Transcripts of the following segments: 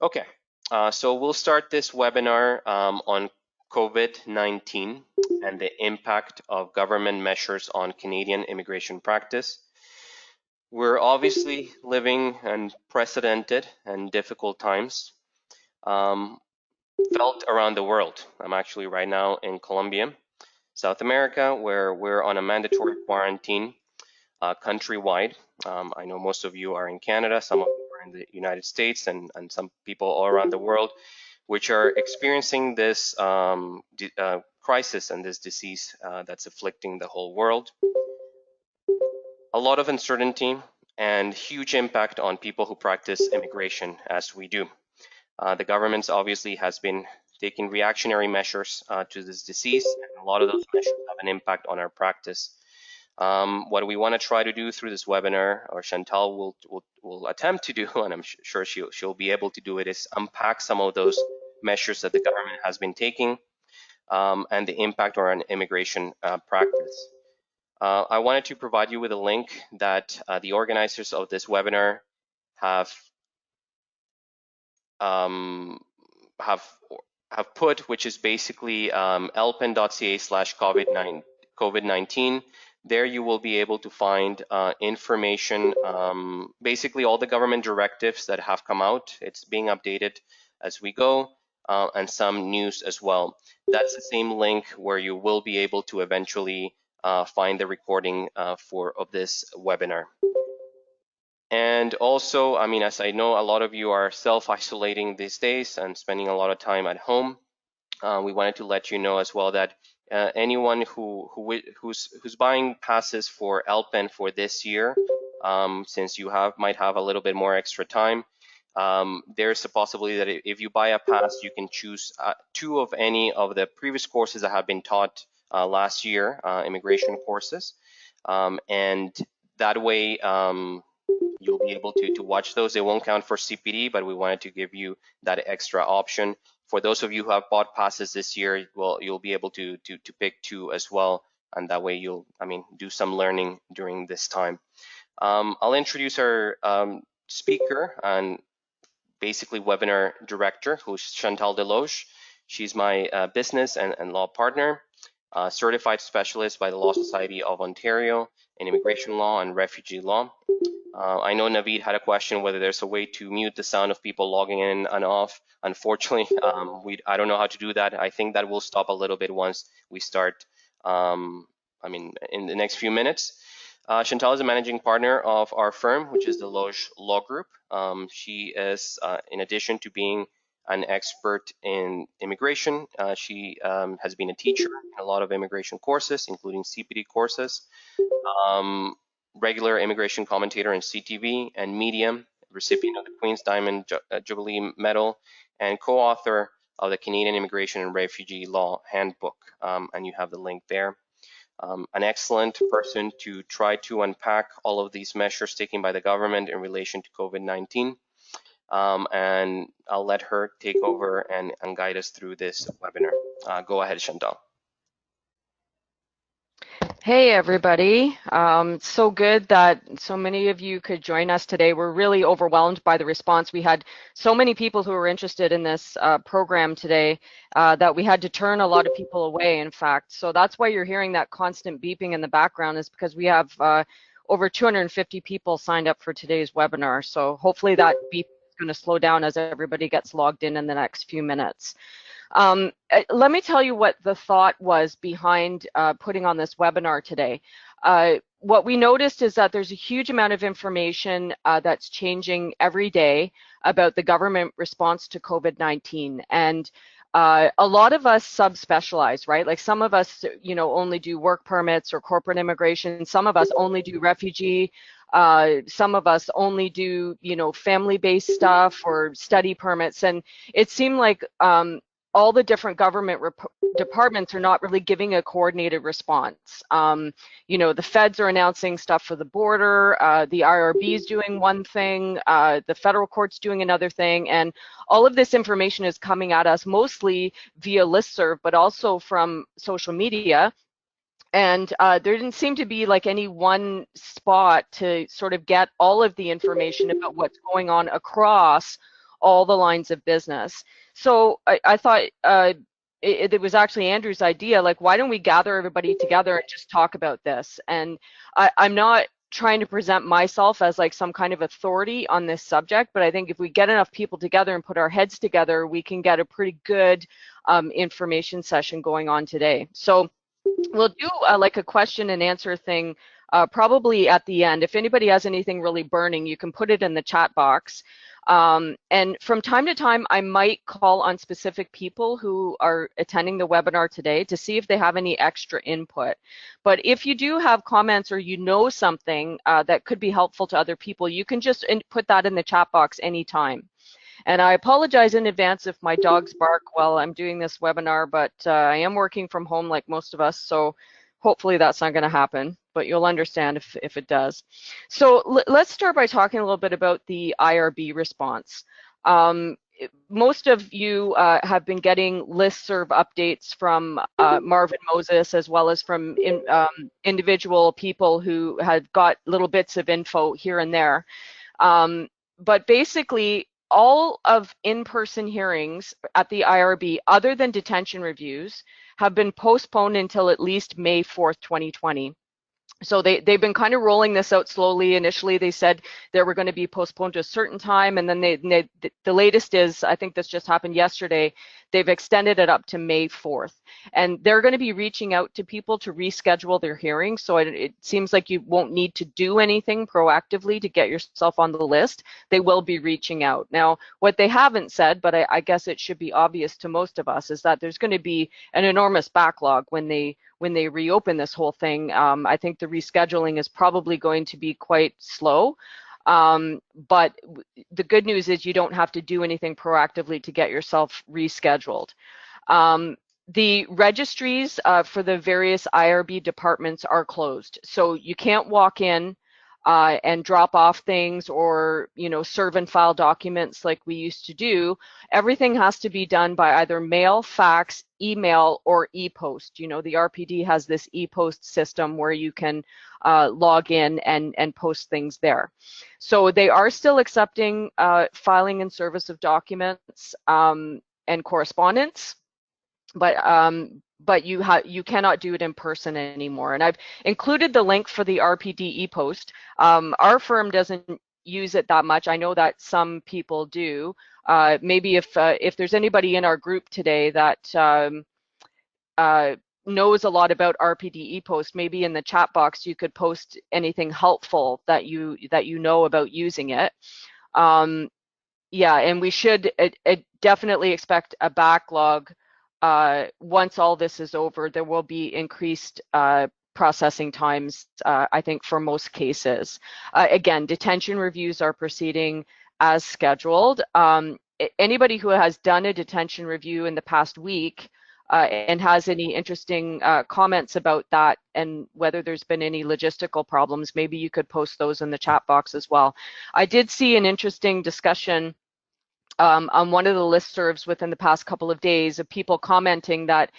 Okay, so we'll start this webinar on COVID-19 and the impact of government measures on Canadian immigration practice. We're obviously living in unprecedented and difficult times, felt around the world. I'm actually right now in Colombia, South America, where we're on a mandatory quarantine countrywide. I know most of you are in Canada, some of you are in the United States, and some people all around the world, which are experiencing this crisis and this disease that's afflicting the whole world. A lot of uncertainty and huge impact on people who practice immigration as we do. The government obviously has been taking reactionary measures to this disease, and a lot of those measures have an impact on our practice. What we want to try to do through this webinar, or Chantal will attempt to do, and I'm sure she'll be able to do it, is unpack some of those measures that the government has been taking and the impact on immigration practice. I wanted to provide you with a link that the organizers of this webinar have put, which is basically lpen.ca/COVID-19. There you will be able to find information, basically all the government directives that have come out. It's being updated as we go, and some news as well. That's the same link where you will be able to eventually find the recording of this webinar. And also, I mean, as I know, a lot of you are self-isolating these days and spending a lot of time at home. We wanted to let you know as well that anyone who's buying passes for LPEN for this year, since you might have a little bit more extra time, there's a possibility that if you buy a pass, you can choose 2 of any of the previous courses that have been taught last year, immigration courses, and that way you'll be able to watch those. They won't count for CPD, but we wanted to give you that extra option. For those of you who have bought passes this year, well, you'll be able to pick 2 as well, and that way you'll, do some learning during this time. I'll introduce our speaker and basically webinar director, who's Chantal Desloges. She's my business and law partner, certified specialist by the Law Society of Ontario in immigration law and refugee law. I know Naveed had a question whether there's a way to mute the sound of people logging in and off. Unfortunately, I don't know how to do that. I think that will stop a little bit once we start, in the next few minutes. Chantal is a managing partner of our firm, which is the Desloges Law Group. She is, in addition to being an expert in immigration, she has been a teacher in a lot of immigration courses, including CPD courses. Regular immigration commentator in CTV and media, recipient of the Queen's Diamond Jubilee Medal, and co-author of the Canadian Immigration and Refugee Law Handbook, and you have the link there. An excellent person to try to unpack all of these measures taken by the government in relation to COVID-19, and I'll let her take over and guide us through this webinar. Go ahead, Chantal. Hey everybody, so good that so many of you could join us today. We're really overwhelmed by the response. We had so many people who were interested in this program today that we had to turn a lot of people away, in fact. So that's why you're hearing that constant beeping in the background, is because we have over 250 people signed up for today's webinar. So hopefully that beep is going to slow down as everybody gets logged in the next few minutes. Let me tell you what the thought was behind putting on this webinar today. What we noticed is that there's a huge amount of information that's changing every day about the government response to COVID-19. And a lot of us subspecialize, right? Like some of us, only do work permits or corporate immigration. Some of us only do refugee. Some of us only do, family-based stuff or study permits. And it seemed like all the different government departments are not really giving a coordinated response. The feds are announcing stuff for the border, the IRB is doing one thing, the federal court's doing another thing, and all of this information is coming at us mostly via listserv, but also from social media. And there didn't seem to be like any one spot to sort of get all of the information about what's going on across all the lines of business. So I thought it was actually Andrew's idea, like, why don't we gather everybody together and just talk about this? And I'm not trying to present myself as like some kind of authority on this subject, but I think if we get enough people together and put our heads together, we can get a pretty good information session going on today. So we'll do like a question and answer thing probably at the end. If anybody has anything really burning, you can put it in the chat box. And from time to time, I might call on specific people who are attending the webinar today to see if they have any extra input. But if you do have comments or you know something that could be helpful to other people, you can just put that in the chat box anytime. And I apologize in advance if my dogs bark while I'm doing this webinar, but I am working from home like most of us, so hopefully that's not going to happen, but you'll understand if it does. So let's start by talking a little bit about the IRB response. Most of you have been getting listserv updates from Marvin Moses, as well as from individual people who had got little bits of info here and there. But basically, all of in-person hearings at the IRB, other than detention reviews, have been postponed until at least May 4th, 2020. So they've been kind of rolling this out slowly. Initially, they said they were going to be postponed to a certain time, and then the latest is, I think this just happened yesterday, they've extended it up to May 4th. And they're going to be reaching out to people to reschedule their hearings, so it seems like you won't need to do anything proactively to get yourself on the list. They will be reaching out. Now, what they haven't said, but I guess it should be obvious to most of us, is that there's going to be an enormous backlog when they reopen this whole thing. I think the rescheduling is probably going to be quite slow. But the good news is you don't have to do anything proactively to get yourself rescheduled. The registries for the various IRB departments are closed. So you can't walk in and drop off things, or serve and file documents like we used to do. Everything has to be done by either mail, fax, email, or e-post. The RPD has this e-post system where you can log in and post things there. So they are still accepting filing and service of documents and correspondence, but you cannot do it in person anymore. And I've included the link for the RPD e-post. Our firm doesn't use it that much. I know that some people do. Maybe if there's anybody in our group today that knows a lot about RPD e-post, maybe in the chat box you could post anything helpful that you know about using it. Yeah, and we should definitely expect a backlog. Once all this is over, there will be increased processing times, I think, for most cases. Again, detention reviews are proceeding as scheduled. Anybody who has done a detention review in the past week and has any interesting comments about that, and whether there's been any logistical problems, maybe you could post those in the chat box as well. I did see an interesting discussion on one of the listservs within the past couple of days of people commenting that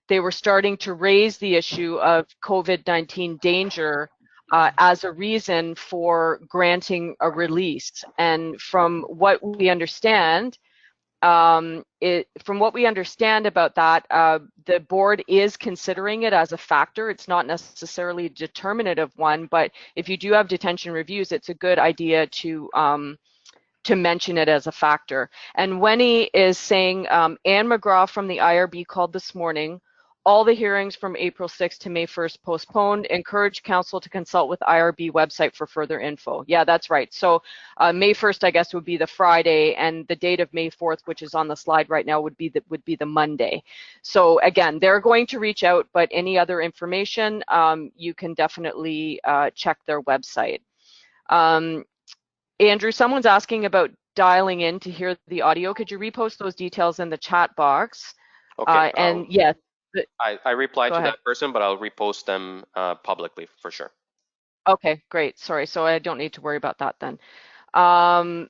they were starting to raise the issue of COVID-19 danger as a reason for granting a release. And from what we understand, about that, the board is considering it as a factor. It's not necessarily a determinative one, but if you do have detention reviews, it's a good idea to mention it as a factor. And Wenny is saying, Anne McGraw from the IRB called this morning. All the hearings from April 6th to May 1st postponed. Encourage council to consult with IRB website for further info. Yeah, that's right. So May 1st, I guess, would be the Friday, and the date of May 4th, which is on the slide right now, would be the Monday. So again, they're going to reach out, but any other information, you can definitely check their website. Andrew, someone's asking about dialing in to hear the audio. Could you repost those details in the chat box? Okay. And yes. I replied to ahead. that person, but I'll repost them publicly for sure. Okay, great. Sorry, so I don't need to worry about that then. And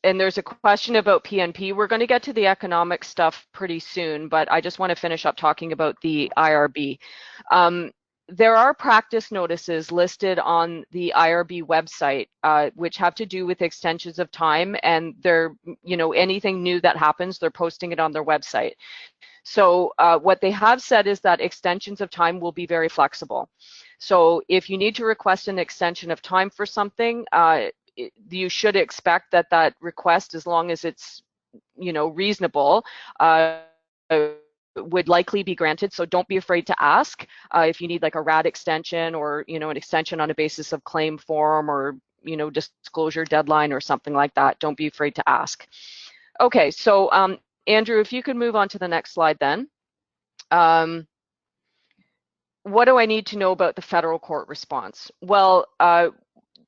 there's a question about PNP. We're going to get to the economic stuff pretty soon, but I just want to finish up talking about the IRB. there are practice notices listed on the IRB website, which have to do with extensions of time, and they're, anything new that happens, they're posting it on their website. So what they have said is that extensions of time will be very flexible. So if you need to request an extension of time for something, you should expect that that request, as long as it's, reasonable, would likely be granted. So don't be afraid to ask if you need like a RAD extension, or an extension on a basis of claim form, or disclosure deadline or something like that. Don't be afraid to ask. Okay, so Andrew, if you could move on to the next slide then. What do I need to know about the federal court response? Well,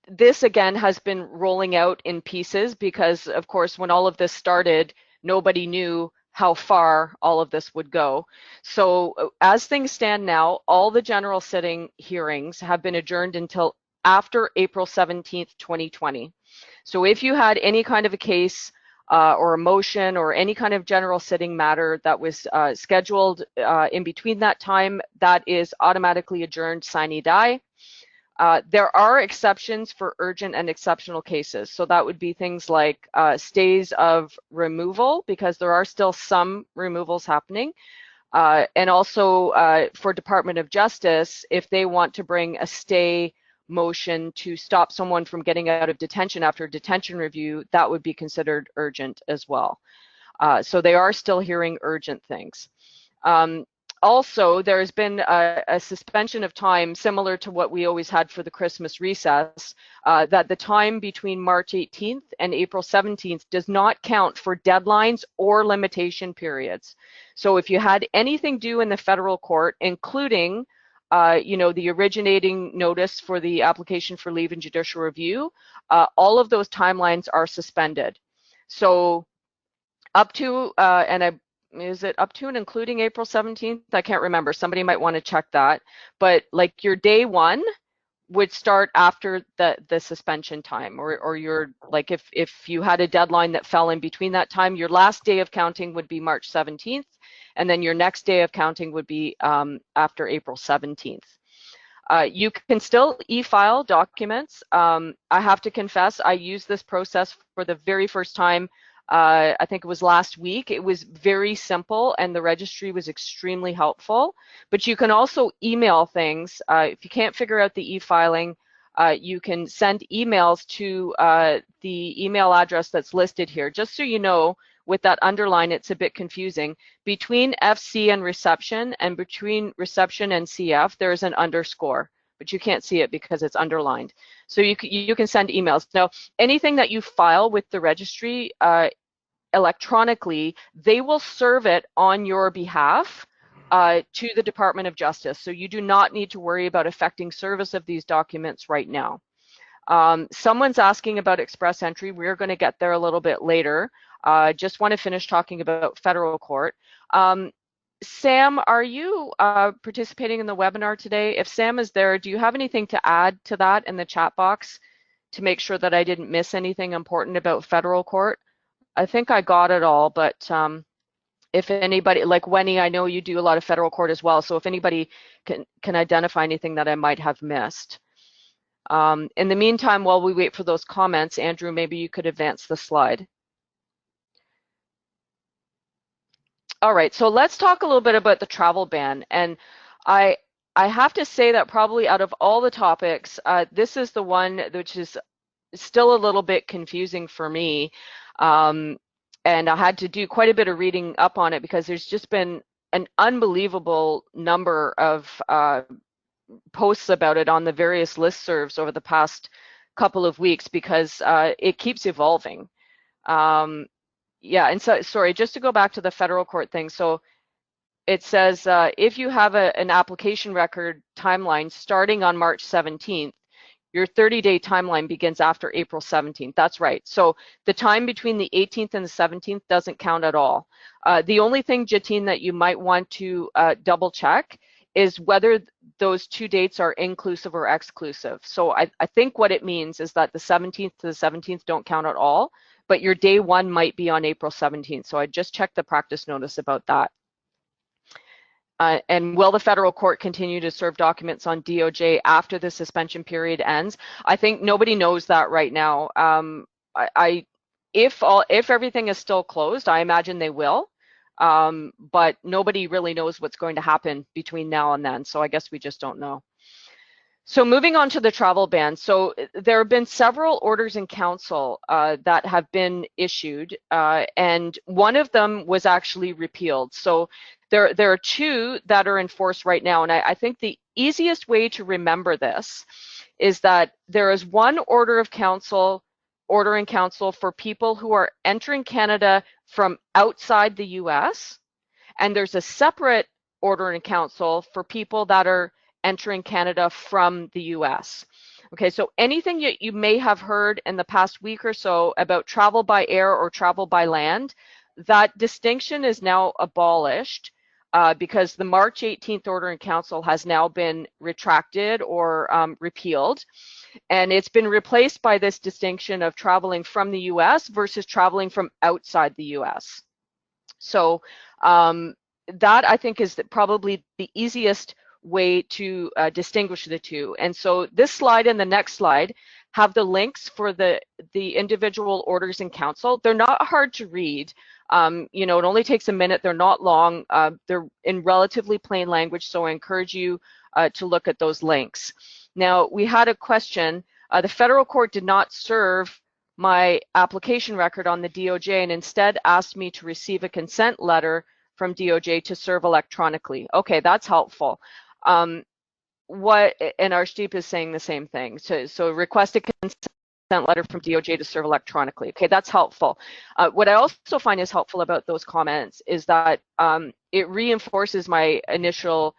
this again has been rolling out in pieces, because of course when all of this started, nobody knew how far all of this would go. So as things stand now, all the general sitting hearings have been adjourned until after April 17th, 2020. So if you had any kind of a case or a motion or any kind of general sitting matter that was scheduled in between that time, that is automatically adjourned sine die. There are exceptions for urgent and exceptional cases. So that would be things like stays of removal, because there are still some removals happening. And also for Department of Justice, if they want to bring a stay motion to stop someone from getting out of detention after a detention review, that would be considered urgent as well. So they are still hearing urgent things. Also, there's been a suspension of time similar to what we always had for the Christmas recess, that the time between March 18th and April 17th does not count for deadlines or limitation periods. So if you had anything due in the federal court, including the originating notice for the application for leave and judicial review, all of those timelines are suspended. So up to, is it up to and including April 17th? I can't remember. Somebody might want to check that. But like your day one would start after the suspension time, or your, like if you had a deadline that fell in between that time, your last day of counting would be March 17th, and then your next day of counting would be after April 17th. You can still e-file documents. I have to confess, I used this process for the very first time. I think it was last week. It was very simple, and the registry was extremely helpful. But you can also email things. If you can't figure out the e-filing, you can send emails to the email address that's listed here. Just so you know, with that underline, it's a bit confusing. Between FC and reception, and between reception and CF, there is an underscore, but you can't see it because it's underlined. So you can send emails. Now, anything that you file with the registry electronically, they will serve it on your behalf to the Department of Justice. So you do not need to worry about affecting service of these documents right now. Someone's asking about express entry. We're going to get there a little bit later. Just want to finish talking about federal court. Sam, are you participating in the webinar today? If Sam is there, do you have anything to add to that in the chat box to make sure that I didn't miss anything important about federal court? I think I got it all, but if anybody, like Wendy, I know you do a lot of federal court as well, so if anybody can identify anything that I might have missed. In the meantime, while we wait for those comments, Andrew, maybe you could advance the slide. All right, so let's talk a little bit about the travel ban. And I have to say that probably out of all the topics, this is the one which is still a little bit confusing for me. And I had to do quite a bit of reading up on it, because there's just been an unbelievable number of posts about it on the various listservs over the past couple of weeks, because it keeps evolving. Yeah, and so, sorry, just to go back to the federal court thing. So it says if you have an application record timeline starting on March 17th, your 30-day timeline begins after April 17th. That's right. So the time between the 18th and the 17th doesn't count at all. The only thing, Jatine, that you might want to double check is whether those two dates are inclusive or exclusive. So I think what it means is that the 17th to the 17th don't count at all, but your day one might be on April 17th. So I just checked the practice notice about that. And will the federal court continue to serve documents on DOJ after the suspension period ends? I think nobody knows that right now. If everything is still closed, I imagine they will, but nobody really knows what's going to happen between now and then. So I guess we just don't know. So moving on to the travel ban. So there have been several orders in council that have been issued, and one of them was actually repealed. So there are two that are in force right now, and I think the easiest way to remember this is that there is one order in council for people who are entering Canada from outside the US, and there's a separate order in council for people that are entering Canada from the US. Okay, so anything you may have heard in the past week or so about travel by air or travel by land, that distinction is now abolished because the March 18th order in council has now been retracted or repealed. And it's been replaced by this distinction of traveling from the US versus traveling from outside the US. So that I think is probably the easiest way to distinguish the two. And so this slide and the next slide have the links for the individual orders in council. They're not hard to read. You know, it only takes a minute. They're not long. They're in relatively plain language, so I encourage you to look at those links. Now, we had a question. The federal court did not serve my application record on the DOJ and instead asked me to receive a consent letter from DOJ to serve electronically. Okay, that's helpful. And Arshdeep is saying the same thing. So request a consent letter from DOJ to serve electronically. Okay, that's helpful. What I also find is helpful about those comments is that it reinforces my initial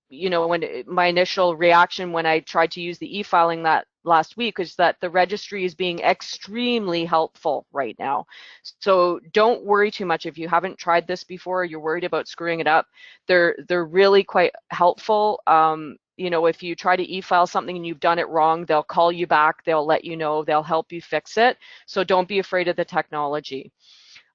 you know, my initial reaction when I tried to use the e-filing that last week is that the registry is being extremely helpful right now. So don't worry too much if you haven't tried this before, you're worried about screwing it up. They're really quite helpful. You know, if you try to e-file something and you've done it wrong, they'll call you back, they'll let you know, they'll help you fix it. So don't be afraid of the technology.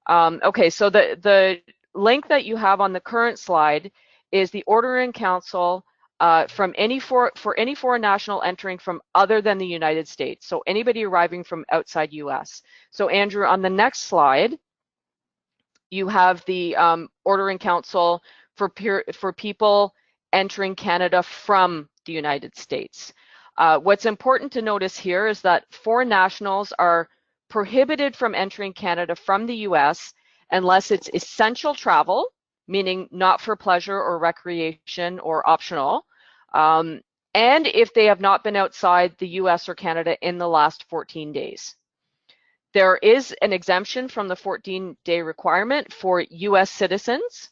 Okay, so the link that you have on the current slide is the order in council for any foreign national entering from other than the United States. So anybody arriving from outside US. So Andrew, on the next slide, you have the order in council for people entering Canada from the United States. What's important to notice here is that foreign nationals are prohibited from entering Canada from the US unless it's essential travel, meaning not for pleasure or recreation or optional, and if they have not been outside the US or Canada in the last 14 days. There is an exemption from the 14-day requirement for US citizens,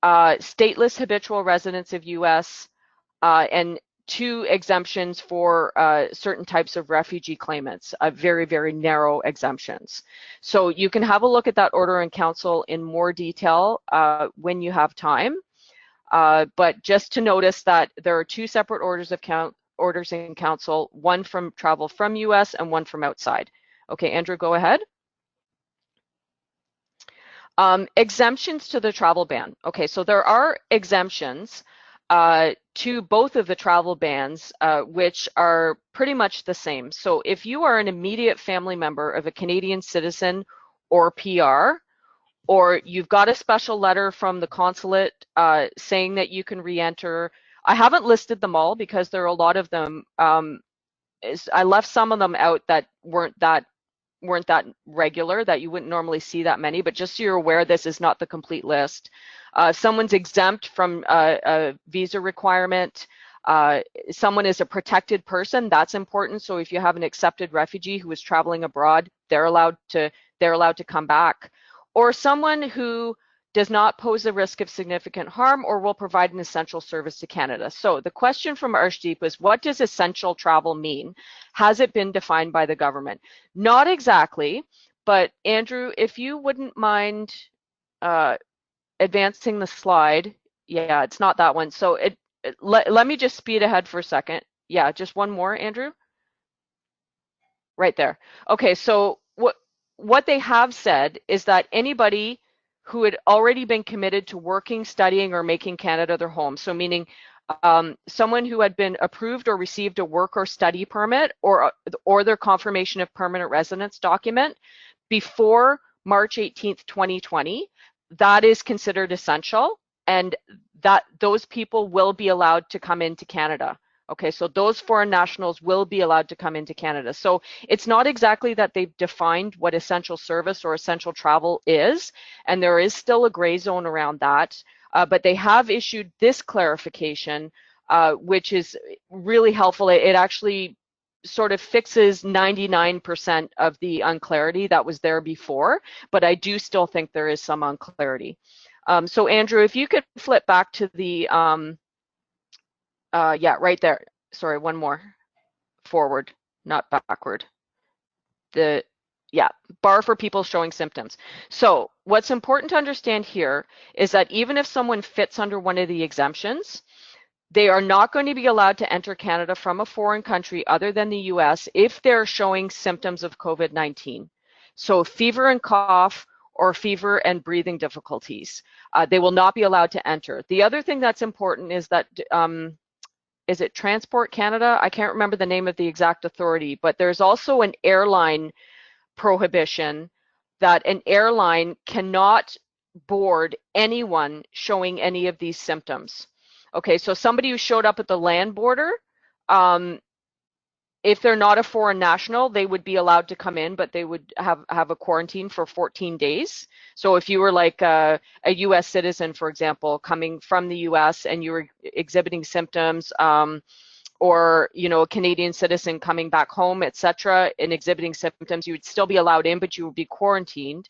stateless habitual residents of US, and two exemptions for certain types of refugee claimants, very, very narrow exemptions. So you can have a look at that order in council in more detail when you have time. But just to notice that there are two separate orders in council, one from travel from US and one from outside. Okay, Andrew, go ahead. Exemptions to the travel ban. Okay, so there are exemptions to both of the travel bans, which are pretty much the same. So if you are an immediate family member of a Canadian citizen or PR, or you've got a special letter from the consulate saying that you can re-enter. I haven't listed them all because there are a lot of them. I left some of them out that weren't that regular, that you wouldn't normally see that many, but just so you're aware, this is not the complete list. Someone's exempt from a visa requirement. Someone is a protected person, that's important. So if you have an accepted refugee who is traveling abroad, they're allowed to come back. Or someone who does not pose a risk of significant harm or will provide an essential service to Canada. So the question from Arshdeep is, what does essential travel mean? Has it been defined by the government? Not exactly, but Andrew, if you wouldn't mind advancing the slide. Yeah, it's not that one. So let me just speed ahead for a second. Yeah, just one more, Andrew. Right there. Okay, so what they have said is that anybody who had already been committed to working, studying, or making Canada their home. So meaning someone who had been approved or received a work or study permit or their confirmation of permanent residence document before March 18th, 2020, that is considered essential, and that those people will be allowed to come into Canada. Okay, so those foreign nationals will be allowed to come into Canada. So it's not exactly that they've defined what essential service or essential travel is, and there is still a gray zone around that, but they have issued this clarification, which is really helpful. It actually sort of fixes 99% of the unclarity that was there before, but I do still think there is some unclarity. So Andrew, if you could flip back to the, yeah, right there. Sorry, one more. Forward, not backward. Yeah, bar for people showing symptoms. So what's important to understand here is that even if someone fits under one of the exemptions, they are not going to be allowed to enter Canada from a foreign country other than the US if they're showing symptoms of COVID-19. So fever and cough or fever and breathing difficulties. They will not be allowed to enter. The other thing that's important is that, is it Transport Canada? I can't remember the name of the exact authority, but there's also an airline prohibition that an airline cannot board anyone showing any of these symptoms. Okay, so somebody who showed up at the land border, if they're not a foreign national, they would be allowed to come in, but they would have a quarantine for 14 days. So if you were like a US citizen, for example, coming from the US and you were exhibiting symptoms, or a Canadian citizen coming back home, etc., and exhibiting symptoms, you would still be allowed in, but you would be quarantined.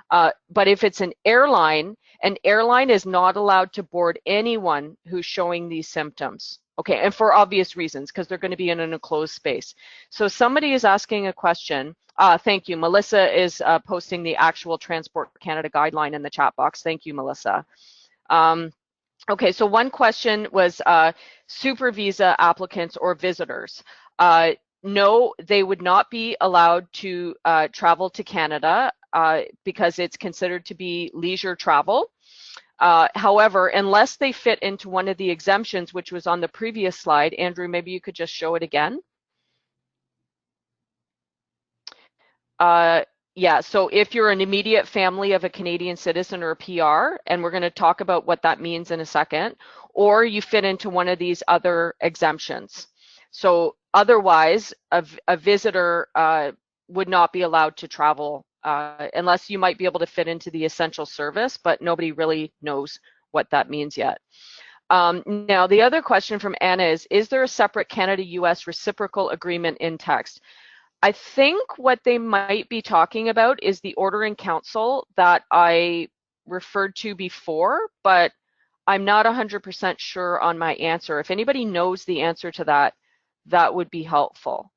But if it's an airline is not allowed to board anyone who's showing these symptoms. Okay, and for obvious reasons, because they're going to be in an enclosed space. So somebody is asking a question. Thank you. Melissa is posting the actual Transport Canada guideline in the chat box. Thank you, Melissa. Okay, so one question was super visa applicants or visitors. No, they would not be allowed to travel to Canada because it's considered to be leisure travel. However, unless they fit into one of the exemptions, which was on the previous slide, Andrew, maybe you could just show it again. Yeah, so if you're an immediate family of a Canadian citizen or a PR, and we're going to talk about what that means in a second, or you fit into one of these other exemptions. So otherwise, a visitor would not be allowed to travel unless you might be able to fit into the essential service, but nobody really knows what that means yet. Now, the other question from Anna is there a separate Canada-US reciprocal agreement in text? I think what they might be talking about is the order in council that I referred to before, but I'm not 100% sure on my answer. If anybody knows the answer to that, that would be helpful.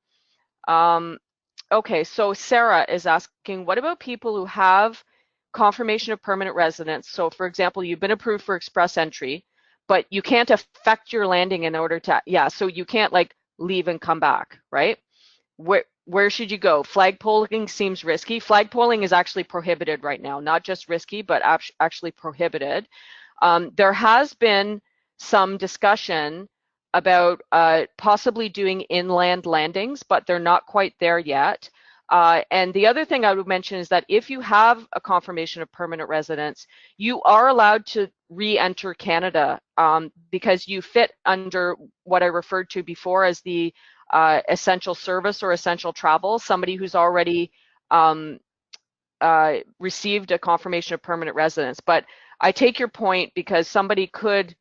Okay, so Sarah is asking, what about people who have confirmation of permanent residence? So for example, you've been approved for express entry, but you can't affect your landing in order to, yeah, so you can't like leave and come back, right? Where should you go? Flagpoling seems risky. Flagpoling is actually prohibited right now, not just risky, but actually prohibited. There has been some discussion about possibly doing inland landings, but they're not quite there yet. And the other thing I would mention is that if you have a confirmation of permanent residence, you are allowed to re-enter Canada because you fit under what I referred to before as the essential service or essential travel, somebody who's already received a confirmation of permanent residence. But I take your point because somebody could,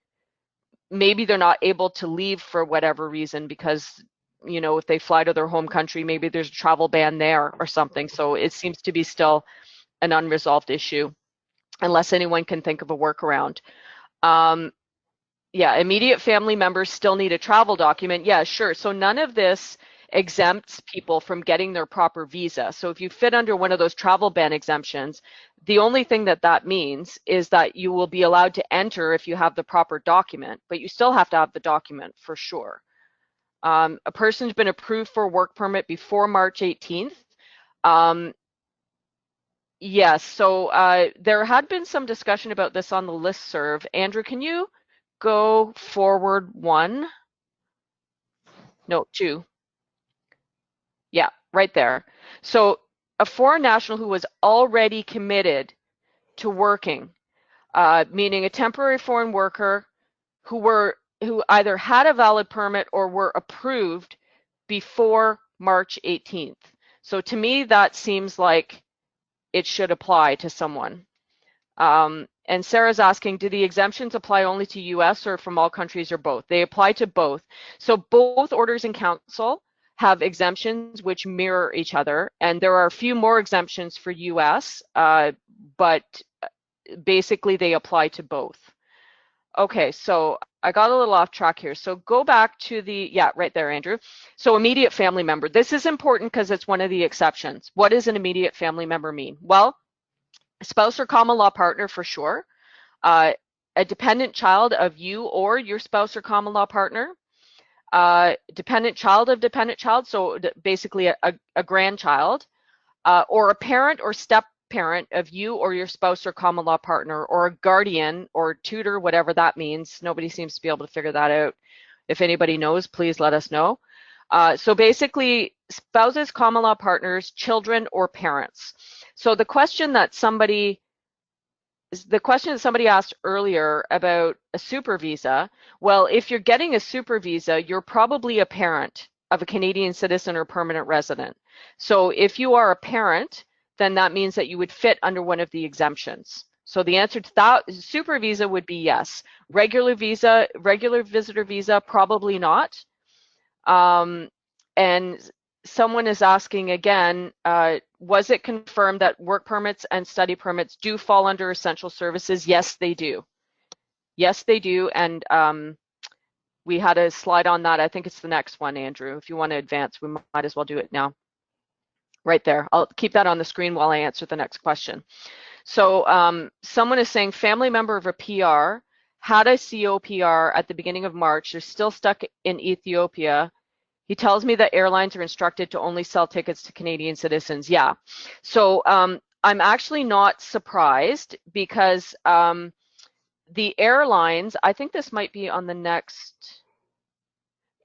maybe they're not able to leave for whatever reason because, if they fly to their home country, maybe there's a travel ban there or something. So it seems to be still an unresolved issue unless anyone can think of a workaround. Yeah, immediate family members still need a travel document. Yeah, sure. So none of this exempts people from getting their proper visa. So if you fit under one of those travel ban exemptions, the only thing that means is that you will be allowed to enter if you have the proper document, but you still have to have the document for sure. A person's been approved for a work permit before March 18th. Yes, so there had been some discussion about this on the listserv. Andrew, can you go forward one? No, two. Yeah, right there. So a foreign national who was already committed to working, meaning a temporary foreign worker who either had a valid permit or were approved before March 18th. So to me, that seems like it should apply to someone. And Sarah's asking, do the exemptions apply only to US or from all countries or both? They apply to both. So both orders in council have exemptions which mirror each other. And there are a few more exemptions for US, but basically they apply to both. Okay, so I got a little off track here. So go back to the, yeah, right there, Andrew. So immediate family member. This is important because it's one of the exceptions. What does an immediate family member mean? Well, spouse or common law partner for sure, a dependent child of you or your spouse or common law partner, dependent child of dependent child, so basically a grandchild, or a parent or step parent of you or your spouse or common law partner, or a guardian or tutor, whatever that means. Nobody seems to be able to figure that out. If anybody knows, please let us know. So basically, spouses, common law partners, children, or parents. So the question that somebody asked earlier about a super visa, well, if you're getting a super visa, you're probably a parent of a Canadian citizen or permanent resident. So if you are a parent, then that means that you would fit under one of the exemptions. So the answer to that super visa would be yes. Regular visa, regular visitor visa, probably not. And someone is asking again, was it confirmed that work permits and study permits do fall under essential services? Yes, they do. Yes, they do. And we had a slide on that. I think it's the next one, Andrew. If you want to advance, we might as well do it now. Right there. I'll keep that on the screen while I answer the next question. So someone is saying family member of a PR had a COPR at the beginning of March. They're still stuck in Ethiopia. He tells me that airlines are instructed to only sell tickets to Canadian citizens. Yeah. So I'm actually not surprised because the airlines, I think this might be on the next,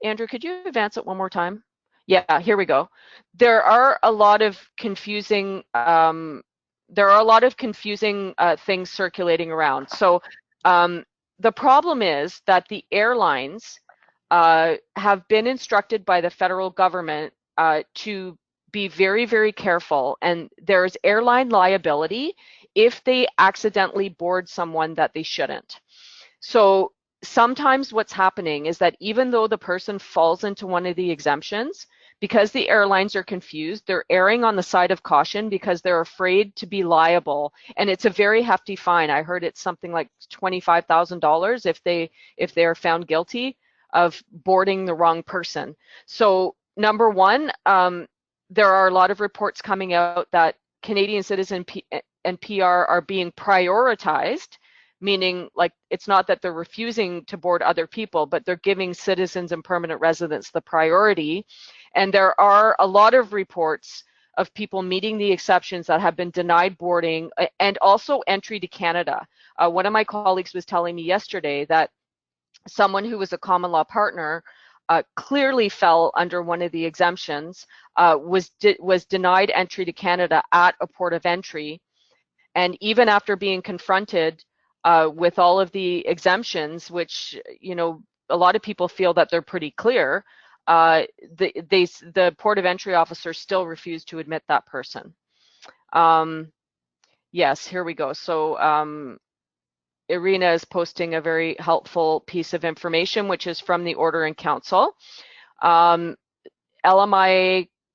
Andrew, could you advance it one more time? Yeah, here we go. There are a lot of confusing things circulating around. So the problem is that the airlines have been instructed by the federal government to be very, very careful. And there's airline liability if they accidentally board someone that they shouldn't. So sometimes what's happening is that even though the person falls into one of the exemptions, because the airlines are confused, they're erring on the side of caution because they're afraid to be liable. And it's a very hefty fine. I heard it's something like $25,000 if they are found guilty of boarding the wrong person. So number one, there are a lot of reports coming out that Canadian citizen and PR are being prioritized, meaning like it's not that they're refusing to board other people, but they're giving citizens and permanent residents the priority. And there are a lot of reports of people meeting the exceptions that have been denied boarding and also entry to Canada. One of my colleagues was telling me yesterday that someone who was a common law partner clearly fell under one of the exemptions, was denied entry to Canada at a port of entry. And even after being confronted with all of the exemptions, which, you know, a lot of people feel that they're pretty clear, the port of entry officer still refused to admit that person. Yes, here we go. So Irina is posting a very helpful piece of information, which is from the Order in Council. LMIA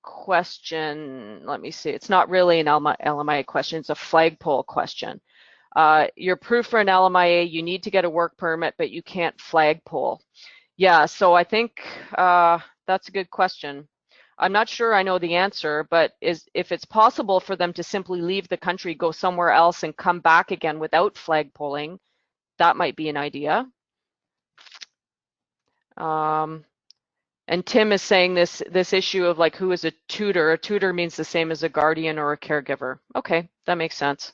question, let me see, it's not really an LMIA question, it's a flagpole question. You're approved for an LMIA, you need to get a work permit, but you can't flagpole. Yeah, so I think that's a good question. I'm not sure I know the answer, but if it's possible for them to simply leave the country, go somewhere else and come back again without flagpoling, that might be an idea. And Tim is saying this issue of like who is a tutor. A tutor means the same as a guardian or a caregiver. Okay, that makes sense.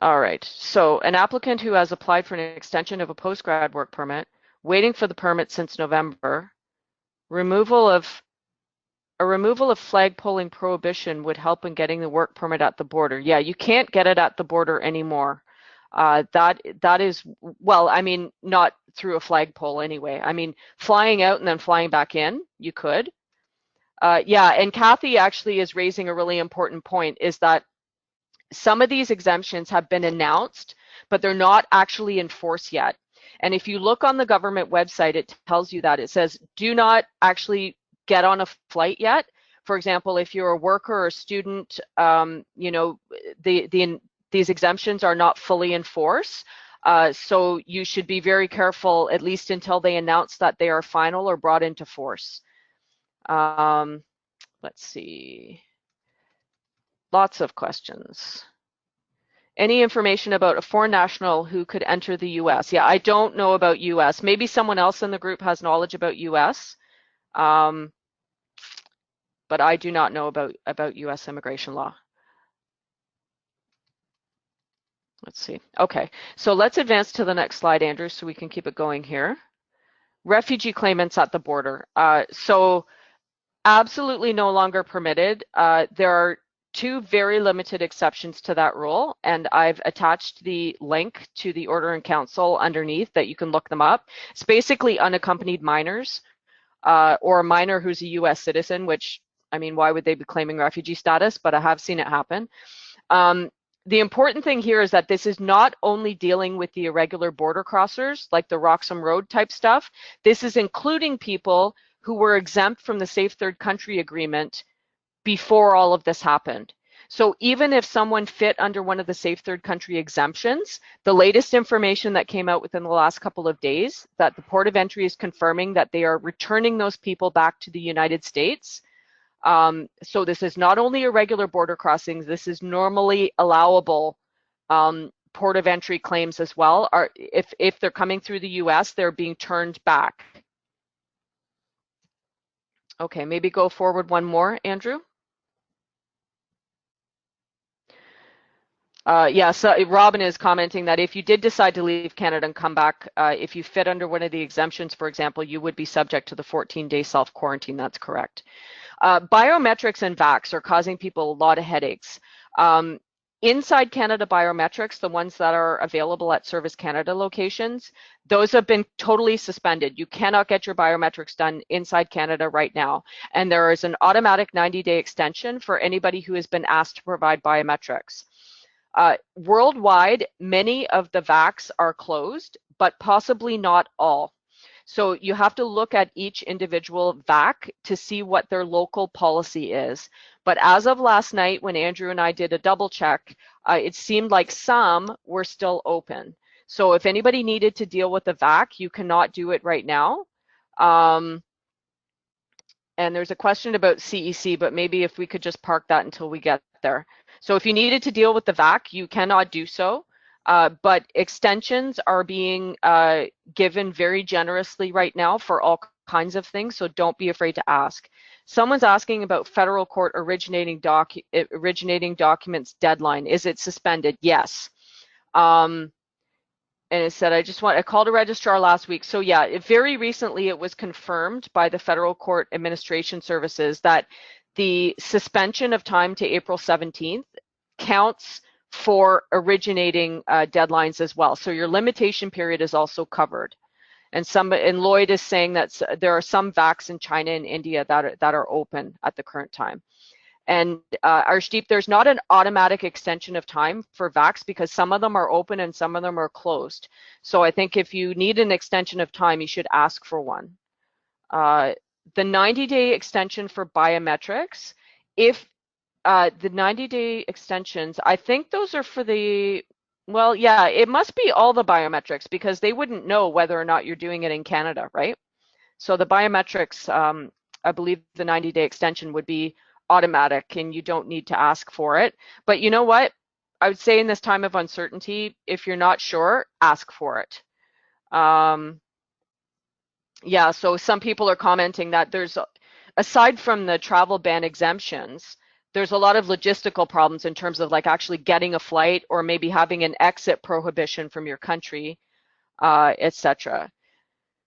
All right, so an applicant who has applied for an extension of a postgrad work permit, waiting for the permit since November, removal of flagpoling prohibition would help in getting the work permit at the border. Yeah, you can't get it at the border anymore. That is, well, I mean, not through a flagpole anyway. I mean, flying out and then flying back in, you could. Yeah, and Kathy actually is raising a really important point, is that some of these exemptions have been announced, but they're not actually in force yet. And if you look on the government website, it tells you that. It says, do not actually get on a flight yet. For example, if you're a worker or a student, you know, these exemptions are not fully in force. So you should be very careful, at least until they announce that they are final or brought into force. Let's see. Lots of questions. Any information about a foreign national who could enter the US? Yeah, I don't know about US. Maybe someone else in the group has knowledge about US, but I do not know about US immigration law. Let's see. Okay, so let's advance to the next slide, Andrew, so we can keep it going here. Refugee claimants at the border. So absolutely no longer permitted. There are two very limited exceptions to that rule, and I've attached the link to the order in council underneath that you can look them up. It's basically unaccompanied minors, or a minor who's a US citizen, which, I mean, why would they be claiming refugee status? But I have seen it happen. The important thing here is that this is not only dealing with the irregular border crossers, like the Roxham Road type stuff. This is including people who were exempt from the Safe Third Country Agreement before all of this happened. So even if someone fit under one of the Safe Third Country exemptions, the latest information that came out within the last couple of days, that the Port of Entry is confirming that they are returning those people back to the United States. So this is not only irregular border crossings, this is normally allowable Port of Entry claims as well. If they're coming through the US, they're being turned back. Okay, maybe go forward one more, Andrew. Yeah, so Robin is commenting that if you did decide to leave Canada and come back, if you fit under one of the exemptions, for example, you would be subject to the 14-day self-quarantine. That's correct. Biometrics and VAX are causing people a lot of headaches. Inside Canada biometrics, the ones that are available at Service Canada locations, those have been totally suspended. You cannot get your biometrics done inside Canada right now. And there is an automatic 90-day extension for anybody who has been asked to provide biometrics. Worldwide, many of the VACs are closed, but possibly not all. So you have to look at each individual VAC to see what their local policy is. But as of last night, when Andrew and I did a double check, it seemed like some were still open. So if anybody needed to deal with the VAC, you cannot do it right now. And there's a question about CEC, but maybe if we could just park that until we get there. So if you needed to deal with the VAC, you cannot do so. But extensions are being given very generously right now for all kinds of things, so don't be afraid to ask. Someone's asking about federal court originating documents deadline. Is it suspended? Yes. And it said, I called a registrar last week. So yeah, very recently it was confirmed by the Federal Court Administration Services that the suspension of time to April 17th counts for originating deadlines as well. So your limitation period is also covered. And Lloyd is saying that there are some VACs in China and India that are open at the current time. And Arshdeep, there's not an automatic extension of time for VACs because some of them are open and some of them are closed. So I think if you need an extension of time, you should ask for one. The 90-day extension for biometrics, if the 90-day extensions, I think those are for the, well, yeah, it must be all the biometrics because they wouldn't know whether or not you're doing it in Canada, right? So the biometrics, I believe the 90-day extension would be automatic and you don't need to ask for it. But you know what? I would say in this time of uncertainty, if you're not sure, ask for it. Yeah, so some people are commenting that there's, aside from the travel ban exemptions, there's a lot of logistical problems in terms of like actually getting a flight or maybe having an exit prohibition from your country, etc.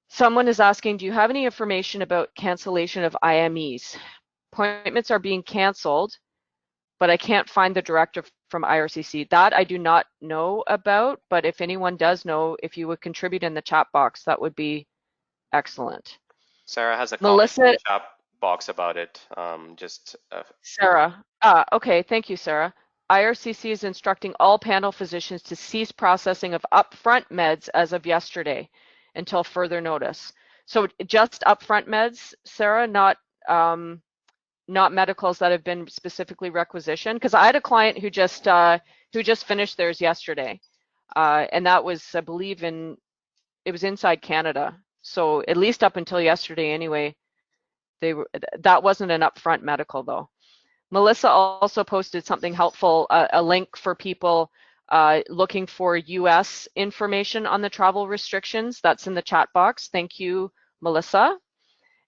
Someone is asking, do you have any information about cancellation of IMEs? Appointments are being canceled, but I can't find the director from IRCC. That I do not know about, but if anyone does know, if you would contribute in the chat box, that would be excellent. Sarah has a comment in Melissa, the chat box about it. Sarah. Okay, thank you, Sarah. IRCC is instructing all panel physicians to cease processing of upfront meds as of yesterday until further notice. So just upfront meds, Sarah, not medicals that have been specifically requisitioned. Because I had a client who just finished theirs yesterday, and that was, I believe, it was inside Canada. So at least up until yesterday, anyway, that wasn't an upfront medical though. Melissa also posted something helpful, a link for people looking for US information on the travel restrictions. That's in the chat box. Thank you, Melissa.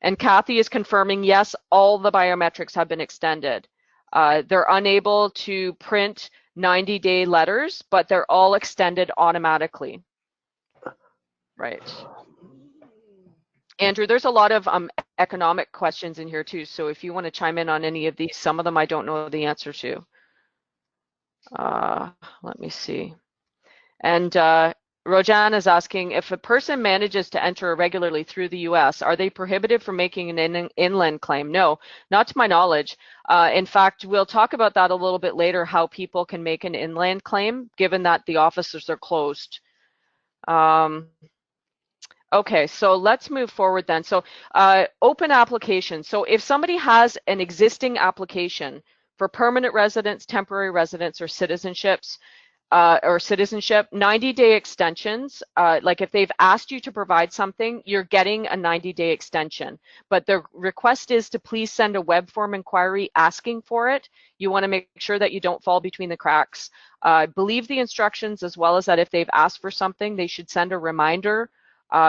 And Kathy is confirming, yes, all the biometrics have been extended. They're unable to print 90-day letters, but they're all extended automatically. Right. Andrew, there's a lot of economic questions in here too, so if you want to chime in on any of these, some of them I don't know the answer to. Let me see. And Rojan is asking, if a person manages to enter irregularly through the US, are they prohibited from making an inland claim? No, not to my knowledge. In fact, we'll talk about that a little bit later, how people can make an inland claim, given that the offices are closed. Okay, so let's move forward then. So open application. So if somebody has an existing application for permanent residence, temporary residence, or citizenships, 90-day extensions, like if they've asked you to provide something, you're getting a 90-day extension. But the request is to please send a web form inquiry asking for it. You want to make sure that you don't fall between the cracks. Believe the instructions, as well as that if they've asked for something, they should send a reminder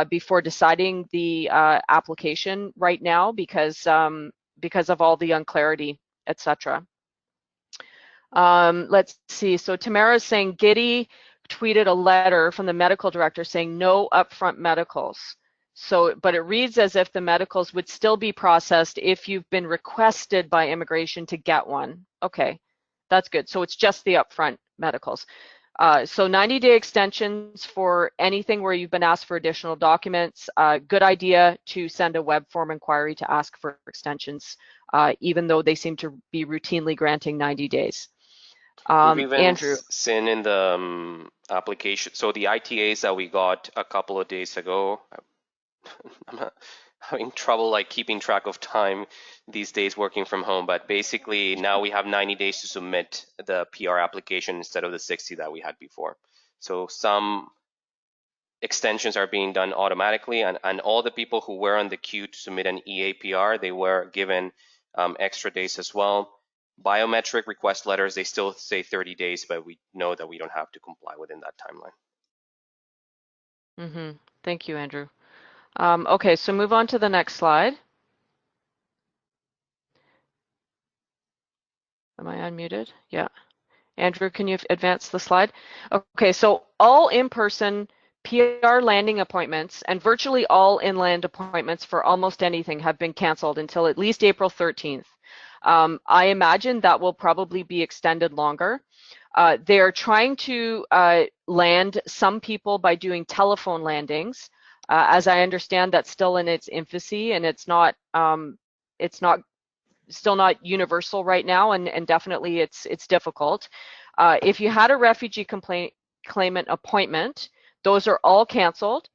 before deciding the application right now, because of all the unclarity, etc. Let's see. So Tamara is saying Giddy tweeted a letter from the medical director saying no upfront medicals. So, but it reads as if the medicals would still be processed if you've been requested by immigration to get one. Okay, that's good. So it's just the upfront medicals. So 90-day extensions for anything where you've been asked for additional documents. Good idea to send a web form inquiry to ask for extensions, even though they seem to be routinely granting 90 days. We've even Andrew. seen in the application, so the ITAs that we got a couple of days ago, I'm having trouble like keeping track of time these days working from home, but basically now we have 90 days to submit the PR application instead of the 60 that we had before. So some extensions are being done automatically, and all the people who were on the queue to submit an EAPR, they were given extra days as well. Biometric request letters, they still say 30 days, but we know that we don't have to comply within that timeline. Thank you, Andrew. Okay, so move on to the next slide. Am I unmuted? Yeah. Andrew, can you advance the slide? Okay, so all in-person PR landing appointments and virtually all inland appointments for almost anything have been canceled until at least April 13th. I imagine that will probably be extended longer. They're trying to land some people by doing telephone landings. As I understand, that's still in its infancy, and it's still not universal right now, and definitely it's difficult. If you had a refugee claimant appointment, those are all canceled.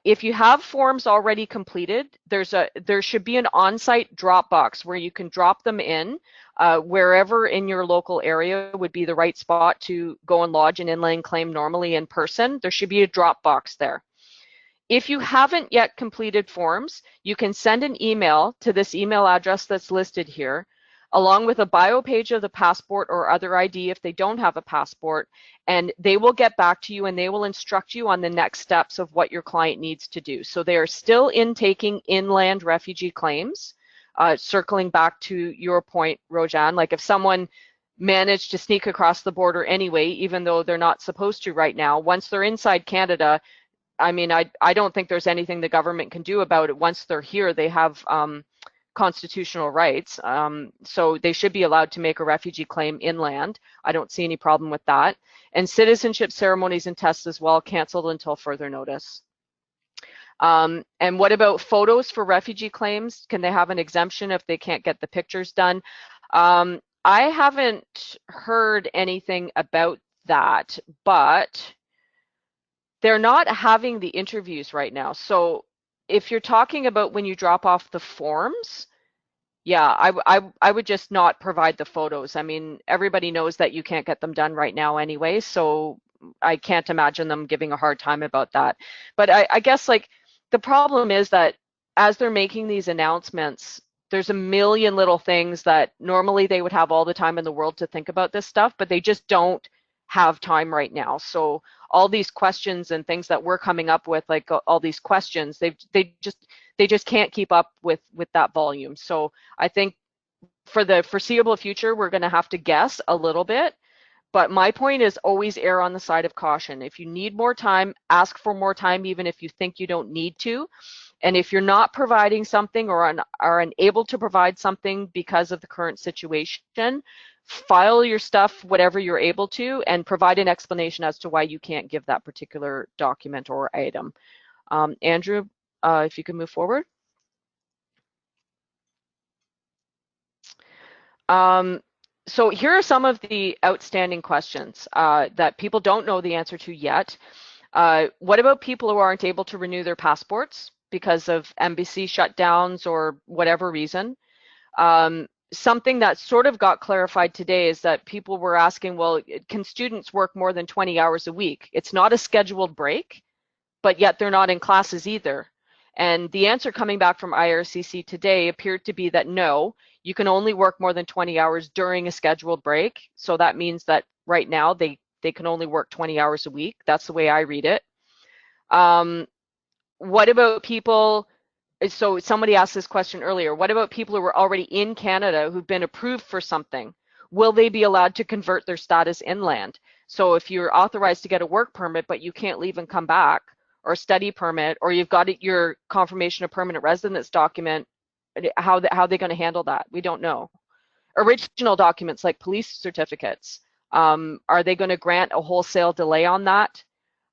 If you have forms already completed, there should be an on-site drop box where you can drop them in. Wherever in your local area would be the right spot to go and lodge an inland claim normally in person. There should be a drop box there. If you haven't yet completed forms, you can send an email to this email address that's listed here. along with a bio page of the passport or other ID if they don't have a passport, and they will get back to you and they will instruct you on the next steps of what your client needs to do. So they are still intaking inland refugee claims. Circling back to your point, Rojan, like if someone managed to sneak across the border anyway, even though they're not supposed to right now, once they're inside Canada, I mean, I don't think there's anything the government can do about it. Once they're here, they have constitutional rights. So they should be allowed to make a refugee claim inland. I don't see any problem with that. And citizenship ceremonies and tests as well, canceled until further notice. And what about photos for refugee claims? Can they have an exemption if they can't get the pictures done? I haven't heard anything about that, but they're not having the interviews right now. So if you're talking about when you drop off the forms, yeah, I would just not provide the photos. I mean, everybody knows that you can't get them done right now anyway, so I can't imagine them giving a hard time about that. But I guess like the problem is that as they're making these announcements, there's a million little things that normally they would have all the time in the world to think about this stuff, but they just don't have time right now. So all these questions and things that we're coming up with, like all these questions, they just can't keep up with that volume. So I think for the foreseeable future, we're going to have to guess a little bit. But my point is always err on the side of caution. If you need more time, ask for more time, even if you think you don't need to. And if you're not providing something or are unable to provide something because of the current situation, file your stuff, whatever you're able to, and provide an explanation as to why you can't give that particular document or item. Andrew, if you can move forward. So here are some of the outstanding questions that people don't know the answer to yet. What about people who aren't able to renew their passports because of embassy shutdowns or whatever reason? Something that sort of got clarified today is that people were asking, well, can students work more than 20 hours a week? It's not a scheduled break, but yet they're not in classes either. And the answer coming back from IRCC today appeared to be that no, you can only work more than 20 hours during a scheduled break. So that means that right now they can only work 20 hours a week. That's the way I read it. What about people, so somebody asked this question earlier, what about people who are already in Canada who've been approved for something? Will they be allowed to convert their status inland? So if you're authorized to get a work permit, but you can't leave and come back, or a study permit, or you've got your confirmation of permanent residence document, how are they going to handle that? We don't know. Original documents like police certificates, are they going to grant a wholesale delay on that?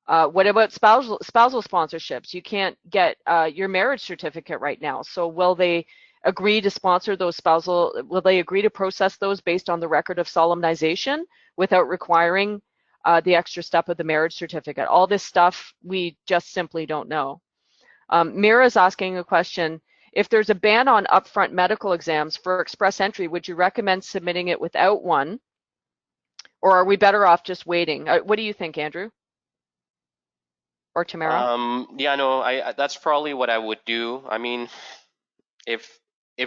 What about spousal sponsorships? You can't get your marriage certificate right now. So will they agree to sponsor those will they agree to process those based on the record of solemnization without requiring the extra step of the marriage certificate? All this stuff, we just simply don't know. Mira's asking a question. If there's a ban on upfront medical exams for express entry, would you recommend submitting it without one? Or are we better off just waiting? What do you think, Andrew? Or Tamara? Yeah, no, that's probably what I would do. I mean, if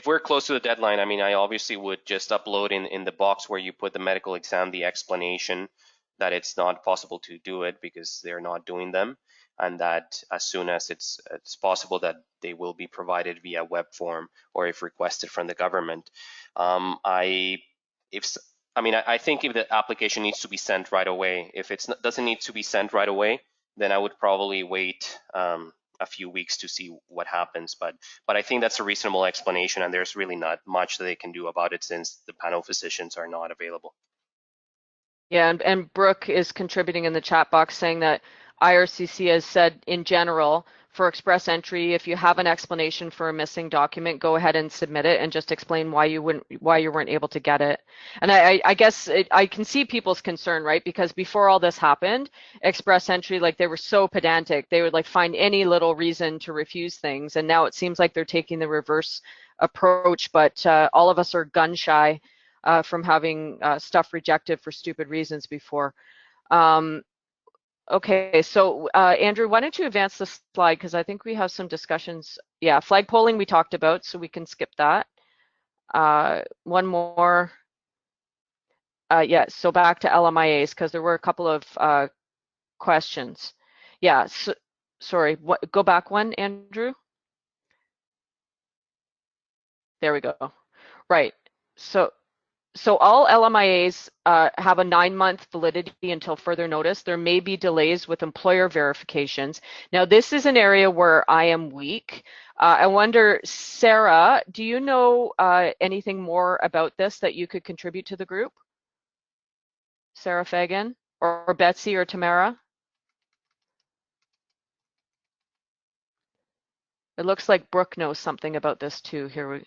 we're close to the deadline, I mean, I obviously would just upload in the box where you put the medical exam, the explanation that it's not possible to do it because they're not doing them, and that as soon as it's possible that they will be provided via web form or if requested from the government. I think if the application needs to be sent right away, if it doesn't need to be sent right away, then I would probably wait a few weeks to see what happens. But I think that's a reasonable explanation, and there's really not much that they can do about it since the panel physicians are not available. Yeah, and Brooke is contributing in the chat box saying that IRCC has said in general for express entry, if you have an explanation for a missing document, go ahead and submit it and just explain why you weren't able to get it. And I guess I can see people's concern, right? Because before all this happened, express entry, like they were so pedantic, they would like find any little reason to refuse things. And now it seems like they're taking the reverse approach, but all of us are gun shy from having stuff rejected for stupid reasons before. Okay, so Andrew, why don't you advance the slide, because I think we have some discussions. Yeah, flag polling we talked about, so we can skip that. One more. Yeah, so back to LMIAs, because there were a couple of questions. Yeah, so, sorry, go back one, Andrew. There we go. Right. So all LMIAs have a 9-month validity until further notice. There may be delays with employer verifications. Now, this is an area where I am weak. I wonder, Sarah, do you know anything more about this that you could contribute to the group? Sarah Fagan, or Betsy, or Tamara? It looks like Brooke knows something about this too. Here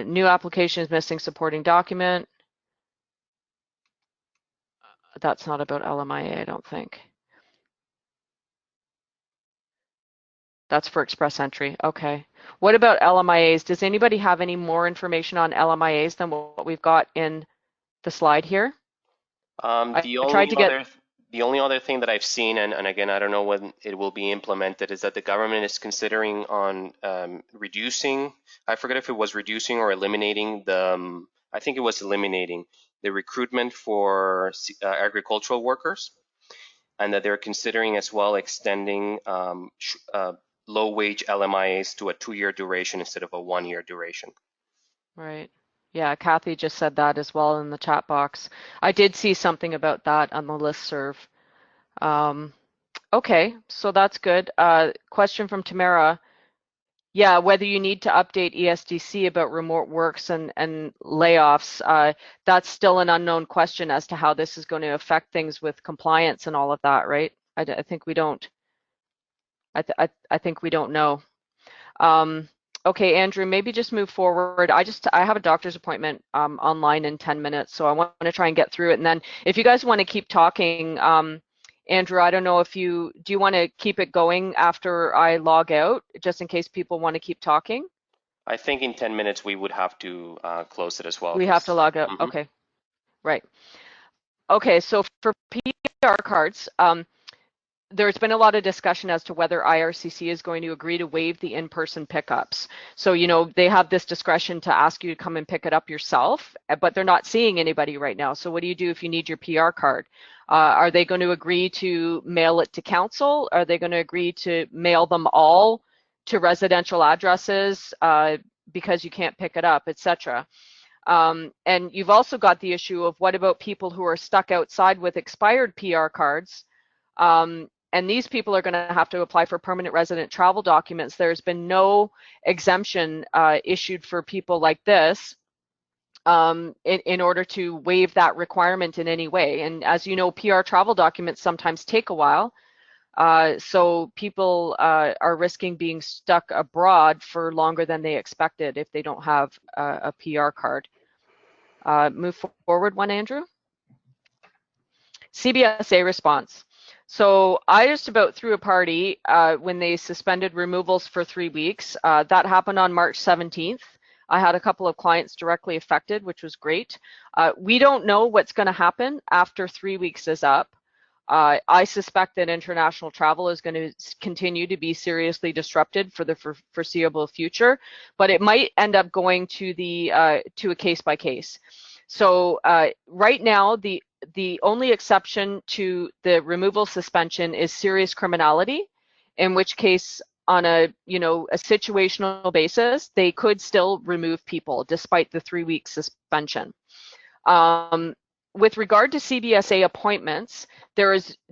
new applications missing supporting document. That's not about LMIA, I don't think. That's for express entry. Okay. What about LMIAs? Does anybody have any more information on LMIAs than what we've got in the slide here? I The tried only to get, other thing that I've seen, and again, I don't know when it will be implemented, is that the government is considering on reducing, I forget if it was reducing or eliminating the, I think it was eliminating the recruitment for agricultural workers, and that they're considering as well extending low-wage LMIAs to a 2-year duration instead of a 1-year duration. right. Yeah, Kathy just said that as well in the chat box. I did see something about that on the listserv. Okay, so that's good. Question from Tamara. Yeah, whether you need to update ESDC about remote works and layoffs, that's still an unknown question as to how this is going to affect things with compliance and all of that, right? I think we don't. I think we don't know. Okay, Andrew, maybe just move forward. I have a doctor's appointment online in 10 minutes, so I want to try and get through it. And then if you guys want to keep talking, Andrew, I don't know if do you want to keep it going after I log out, just in case people want to keep talking? I think in 10 minutes we would have to close it as well. We have to log out. Okay, right. Okay, so for PR cards, there's been a lot of discussion as to whether IRCC is going to agree to waive the in-person pickups. So, you know, they have this discretion to ask you to come and pick it up yourself, but they're not seeing anybody right now. So what do you do if you need your PR card? Are they going to agree to mail it to council? Are they going to agree to mail them all to residential addresses because you can't pick it up, etc.? And you've also got the issue of what about people who are stuck outside with expired PR cards? And these people are going to have to apply for permanent resident travel documents. There's been no exemption issued for people like this in order to waive that requirement in any way. And as you know, PR travel documents sometimes take a while. So people are risking being stuck abroad for longer than they expected if they don't have a PR card. Move forward one, Andrew. CBSA response. So I just about threw a party when they suspended removals for 3 weeks. That happened on March 17th. I had a couple of clients directly affected, which was great. We don't know what's going to happen after 3 weeks is up. I suspect that international travel is going to continue to be seriously disrupted for the foreseeable future, but it might end up going to a case by case. So right now, the only exception to the removal suspension is serious criminality, in which case on a situational basis, they could still remove people despite the 3-week suspension. With regard to CBSA appointments,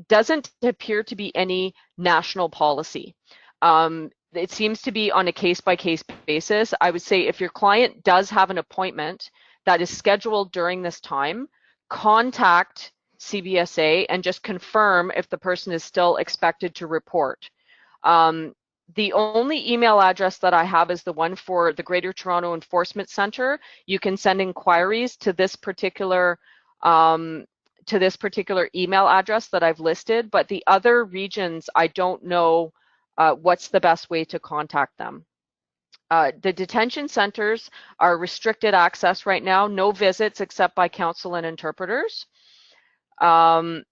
doesn't appear to be any national policy. It seems to be on a case-by-case basis. I would say if your client does have an appointment that is scheduled during this time, contact CBSA and just confirm if the person is still expected to report. The only email address that I have is the one for the Greater Toronto Enforcement Centre. You can send inquiries to this particular email address that I've listed, but the other regions, I don't know what's the best way to contact them. The detention centers are restricted access right now, no visits except by counsel and interpreters. And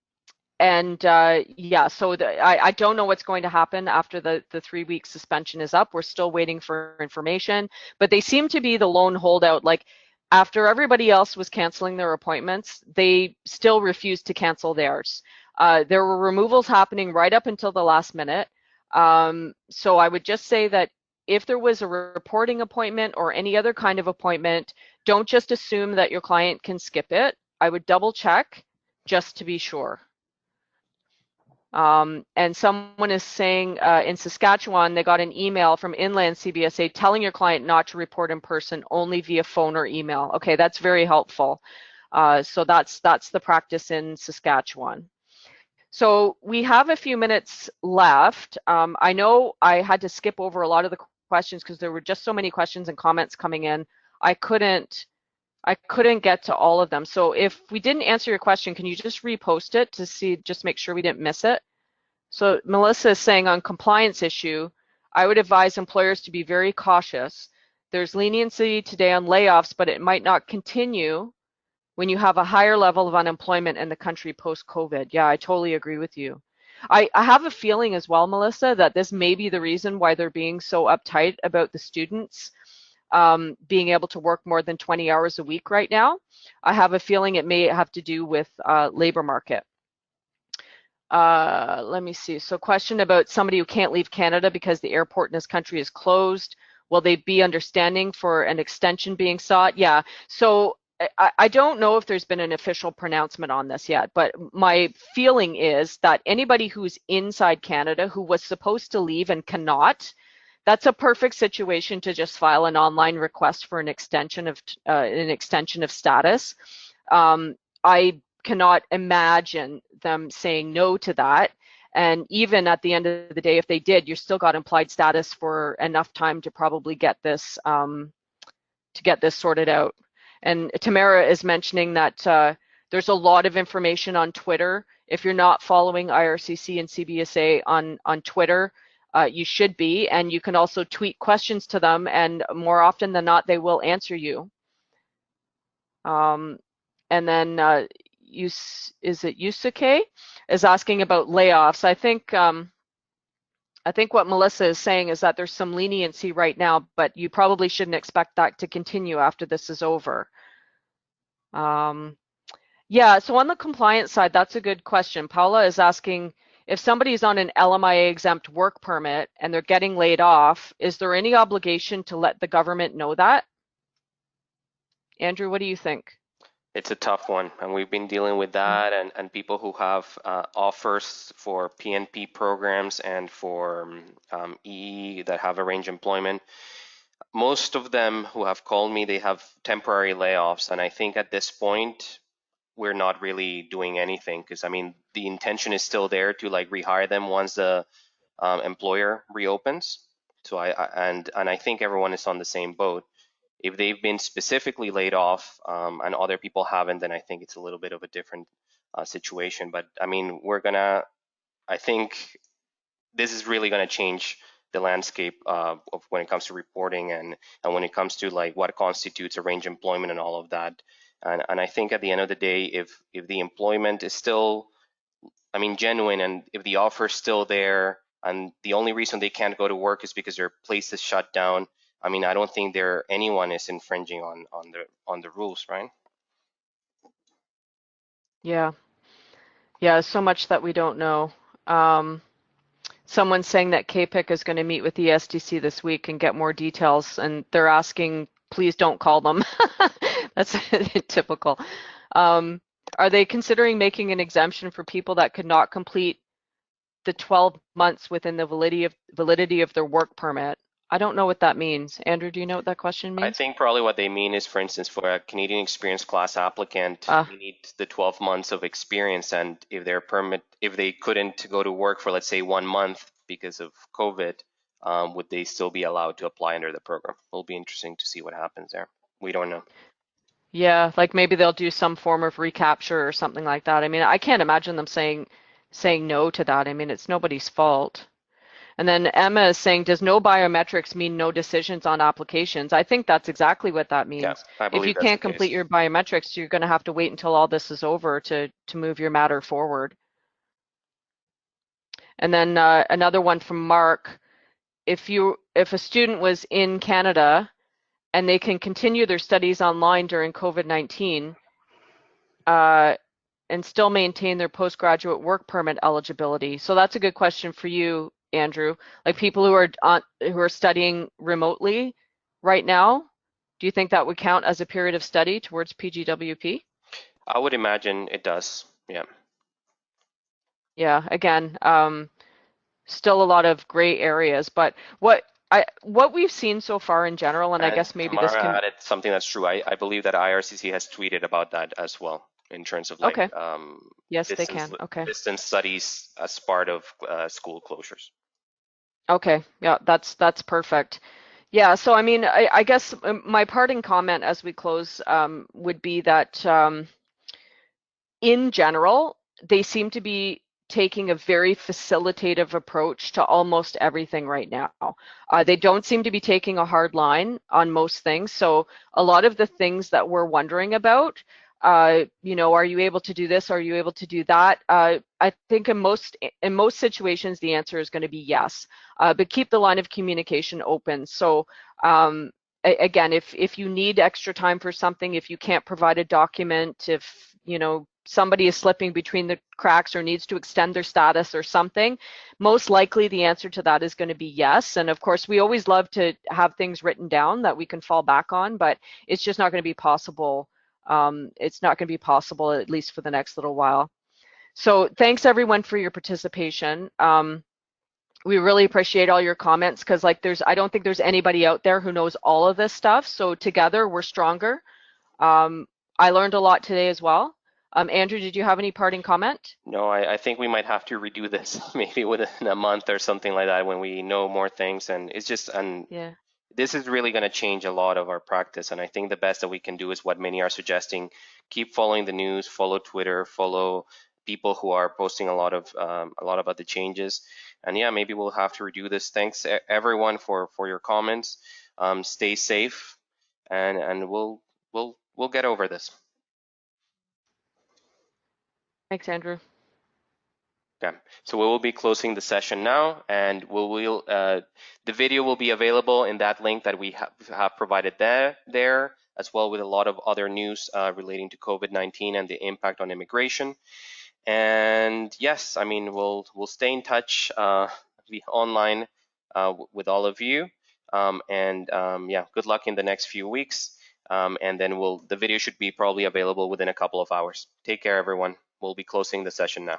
yeah, so I don't know what's going to happen after the 3-week suspension is up. We're still waiting for information, but they seem to be the lone holdout. Like after everybody else was canceling their appointments, they still refused to cancel theirs. There were removals happening right up until the last minute. So I would just say that if there was a reporting appointment or any other kind of appointment, don't just assume that your client can skip it. I would double check just to be sure. And someone is saying in Saskatchewan, they got an email from Inland CBSA telling your client not to report in person, only via phone or email. Okay, that's very helpful. So that's the practice in Saskatchewan. So we have a few minutes left. I know I had to skip over a lot of the questions because there were just so many questions and comments coming in. I couldn't get to all of them. So if we didn't answer your question, can you just repost it to see, just make sure we didn't miss it? So Melissa is saying on compliance issue, I would advise employers to be very cautious. There's leniency today on layoffs, but it might not continue when you have a higher level of unemployment in the country post-COVID. Yeah, I totally agree with you. I have a feeling as well, Melissa, that this may be the reason why they're being so uptight about the students being able to work more than 20 hours a week right now. I have a feeling it may have to do with labor market. Let me see. So question about somebody who can't leave Canada because the airport in this country is closed. Will they be understanding for an extension being sought? Yeah. So I don't know if there's been an official pronouncement on this yet, but my feeling is that anybody who's inside Canada who was supposed to leave and cannot, that's a perfect situation to just file an online request for an extension of status. I cannot imagine them saying no to that. And even at the end of the day, if they did, you still got implied status for enough time to probably get this sorted out. And Tamara is mentioning that there's a lot of information on Twitter. If you're not following IRCC and CBSA on Twitter, you should be. And you can also tweet questions to them, and more often than not, they will answer you. And then is it Yusuke is asking about layoffs. I think what Melissa is saying is that there's some leniency right now, but you probably shouldn't expect that to continue after this is over. Yeah, so on the compliance side, that's a good question. Paula is asking if somebody's on an LMIA exempt work permit and they're getting laid off, is there any obligation to let the government know that? Andrew, what do you think? It's a tough one, and we've been dealing with that, and people who have offers for PNP programs and for EE that have arranged employment. Most of them who have called me, they have temporary layoffs, and I think at this point, we're not really doing anything because I mean the intention is still there to like rehire them once the employer reopens. So and I think everyone is on the same boat. If they've been specifically laid off and other people haven't, then I think it's a little bit of a different situation. But I mean, I think this is really gonna change the landscape of when it comes to reporting and when it comes to like what constitutes arranged employment and all of that. And I think at the end of the day, if the employment is still, I mean, genuine, and if the offer is still there, and the only reason they can't go to work is because their place is shut down, I mean, I don't think anyone is infringing on the rules, right? Yeah, yeah, so much that we don't know. Someone's saying that KPIC is going to meet with the STC this week and get more details, and they're asking, please don't call them. That's typical. Are they considering making an exemption for people that could not complete the 12 months within the validity of their work permit? I don't know what that means. Andrew, do you know what that question I means? think probably what they mean is, for instance, for a Canadian experience class applicant, we need the 12 months of experience, and if they couldn't go to work for, let's say, 1 month because of COVID, would they still be allowed to apply under the program? It'll be interesting to see what happens there. We don't know. Yeah, like maybe they'll do some form of recapture or something like that. I mean, I can't imagine them saying no to that. I mean, it's nobody's fault. And then Emma is saying, does no biometrics mean no decisions on applications? I think that's exactly what that Yeah, means. I If believe you that's the can't case. complete your biometrics, you're going to have to wait until all this is over to move your matter forward. And then another one from Mark. If a student was in Canada and they can continue their studies online during COVID-19 and still maintain their postgraduate work permit eligibility. So that's a good question for you, Andrew. Like people who are studying remotely right now, do you think that would count as a period of study towards PGWP? I would imagine it does. Yeah. Yeah, again, still a lot of gray areas, but what we've seen so far in general, and I And guess maybe this Tamara can, added something that's true. I believe that IRCC has tweeted about that as well in terms of like okay, yes, they distance can. Okay. distance studies as part of school closures. Okay, yeah, that's perfect. Yeah, so I mean, I guess my parting comment as we close would be that in general, they seem to be taking a very facilitative approach to almost everything right now. They don't seem to be taking a hard line on most things. So a lot of the things that we're wondering about, you know, are you able to do this? Are you able to do that? I think in most situations, the answer is going to be yes. But keep the line of communication open. So again, if you need extra time for something, if you can't provide a document, if you know somebody is slipping between the cracks or needs to extend their status or something, most likely the answer to that is going to be yes. And of course, we always love to have things written down that we can fall back on, but it's just not going to be possible. It's not going to be possible, at least for the next little while. So thanks everyone for your participation. We really appreciate all your comments because I don't think there's anybody out there who knows all of this stuff. So together we're stronger. I learned a lot today as well. Andrew, did you have any parting comment? No, I think we might have to redo this maybe within a month or something like that when we know more things. And it's just, and Yeah. this is really going to change a lot of our practice. And I think the best that we can do is what many are suggesting: keep following the news, follow Twitter, follow people who are posting a lot about the changes. And yeah, maybe we'll have to redo this. Thanks everyone for your comments. Stay safe, and we'll get over this. Thanks, Andrew. Okay, so we will be closing the session now, and the video will be available in that link that we have provided there, as well with a lot of other news relating to COVID-19 and the impact on immigration. And yes, I mean we'll stay in touch online with all of you, yeah, good luck in the next few weeks, and then the video should be probably available within a couple of hours. Take care, everyone. We'll be closing the session now.